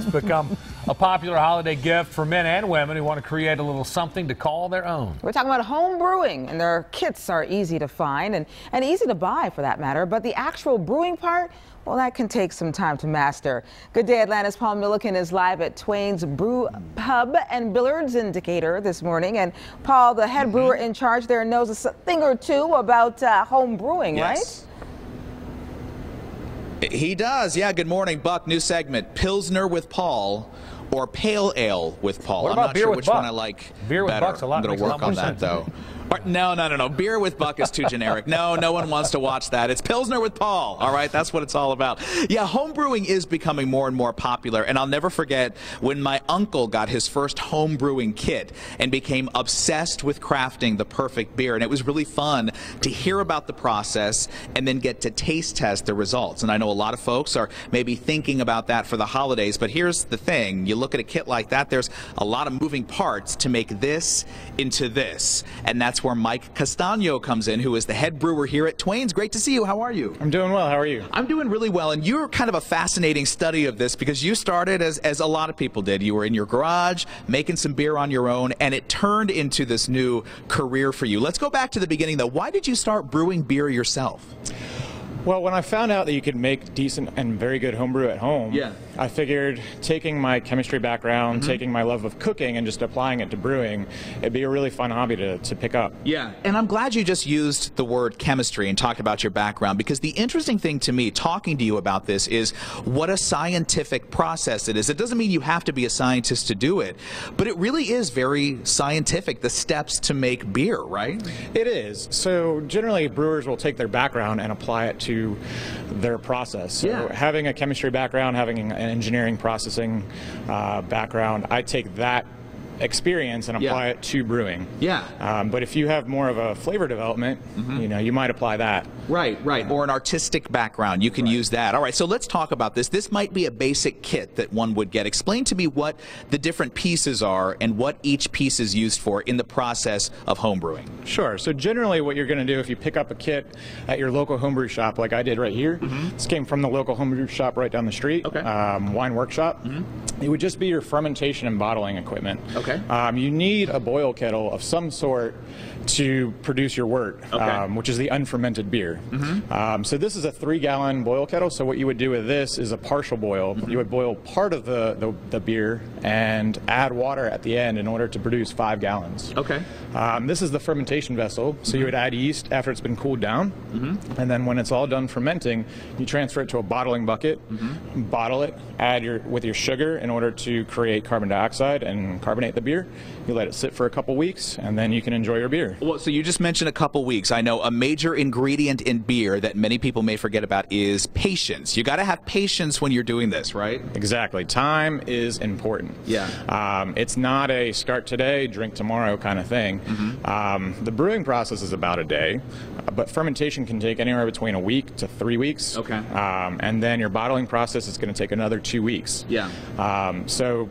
It's become a popular holiday gift for men and women who want to create a little something to call their own. We're talking about home brewing, and their kits are easy to find and easy to buy for that matter. But the actual brewing part, well, that can take some time to master. Good day, Atlanta's Paul Milliken is live at Twain's Brew Pub and Billiards in Decatur this morning. And Paul, the head brewer in charge there, knows a thing or two about home brewing, yes. Right? He does. Yeah, good morning, Buck. New segment, Pilsner with Paul or Pale Ale with Paul. What about I'm not beer sure with which Buck? one I like beer with better. Buck's a lot. I'm going to work on that, though. No. Beer with Buck is too generic. No one wants to watch that. It's Pilsner with Paul. All right, that's what it's all about. Yeah, home brewing is becoming more and more popular, and I'll never forget when my uncle got his first home brewing kit and became obsessed with crafting the perfect beer. And it was really fun to hear about the process and then get to taste test the results. And I know a lot of folks are maybe thinking about that for the holidays, but here's the thing. You look at a kit like that, there's a lot of moving parts to make this into this. And that's where Mike Castano comes in, who is the head brewer here at Twain's. Great to see you. How are you? I'm doing well. How are you? I'm doing really well. And you're kind of a fascinating study of this because you started as a lot of people did. You were in your garage making some beer on your own, and it turned into this new career for you. Let's go back to the beginning, though. Why did you start brewing beer yourself? Well, when I found out that you could make decent and very good homebrew at home, I figured taking my chemistry background, taking my love of cooking, and just applying it to brewing, it'd be a really fun hobby to pick up. Yeah, and I'm glad you just used the word chemistry and talked about your background, because the interesting thing to me talking to you about this is what a scientific process it is. It doesn't mean you have to be a scientist to do it, but it really is very scientific, the steps to make beer, right? It is. So generally brewers will take their background and apply it to their process. So having a chemistry background, having an engineering processing background, I take that experience and apply it to brewing. But if you have more of a flavor development, you know, you might apply that. Right. Or an artistic background, you can use that. All right, so let's talk about this. This might be a basic kit that one would get. Explain to me what the different pieces are and what each piece is used for in the process of homebrewing. Sure. So generally what you're going to do if you pick up a kit at your local homebrew shop like I did right here, this came from the local homebrew shop right down the street, Wine Workshop, it would just be your fermentation and bottling equipment. You need a boil kettle of some sort to produce your wort, which is the unfermented beer. So this is a 3-gallon boil kettle. So what you would do with this is a partial boil. You would boil part of the beer and add water at the end in order to produce 5 gallons. This is the fermentation vessel. So you would add yeast after it's been cooled down, and then when it's all done fermenting, you transfer it to a bottling bucket, bottle it, add with your sugar in order to create carbon dioxide and carbonate the beer. You let it sit for a couple weeks, and then you can enjoy your beer. Well, so you just mentioned a couple weeks. I know a major ingredient in beer that many people may forget about is patience. You got to have patience when you're doing this, right? Exactly. Time is important. It's not a start today, drink tomorrow kind of thing. The brewing process is about a day, but fermentation can take anywhere between a week to 3 weeks. And then your bottling process is going to take another 2 weeks. So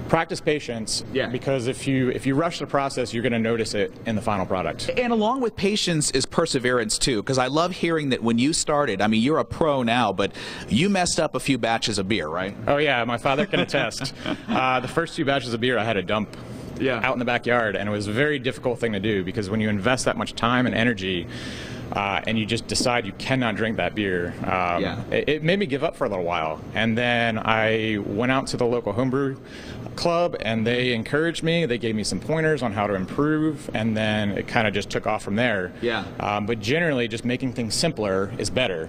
practice patience, because if you rush the process, you're going to notice it in the final product. And along with patience is perseverance too, because I love hearing that when you started, I mean, you're a pro now, but you messed up a few batches of beer, right? Oh yeah, my father can attest. The first 2 batches of beer I had to dump out in the backyard, and it was a very difficult thing to do because when you invest that much time and energy and you just decide you cannot drink that beer, it made me give up for a little while. And then I went out to the local homebrew club and they encouraged me. They gave me some pointers on how to improve, and then it kind of just took off from there. But generally just making things simpler is better.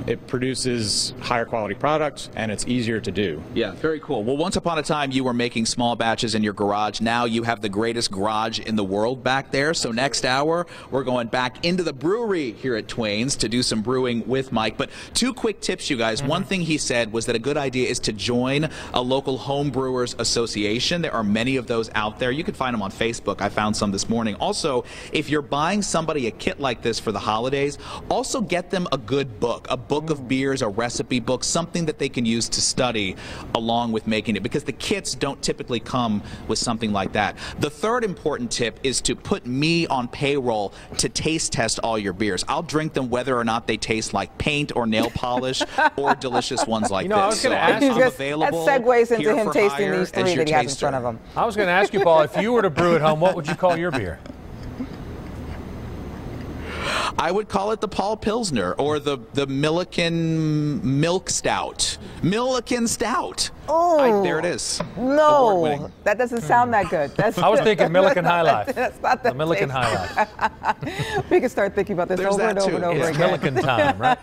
It produces higher quality products and it's easier to do. Very cool. Well, once upon a time you were making small batches in your garage. Now you have the greatest garage in the world back there. So next hour we're going back into the brewery here at Twain's to do some brewing with Mike. But 2 quick tips, you guys. One thing he said was that a good idea is to join a local home brewers association. There are many of those out there. You can find them on Facebook. I found some this morning. Also, if you're buying somebody a kit like this for the holidays, also get them a good book of beers, a recipe book, something that they can use to study along with making it, because the kits don't typically come with something like that. The third important tip is to put me on payroll to taste test all your beers. I'll drink them whether or not they taste like paint or nail polish or delicious ones like You know, I was this. gonna So ask- I'm That available. segues into here him for tasting hire these as three your that he has in taster. front of him. I was going to ask you, Paul, if you were to brew at home, what would you call your beer? I would call it the Paul Pilsner or the Milliken Milk Stout. Milliken Stout. Oh, There it is. no, Award-winning. that doesn't sound that good. That's, I was thinking Milliken High Life. That's not The that Milliken tasty. High Life. We can start thinking about this There's over and that over too. and over Yeah. It's again. Milliken time, right?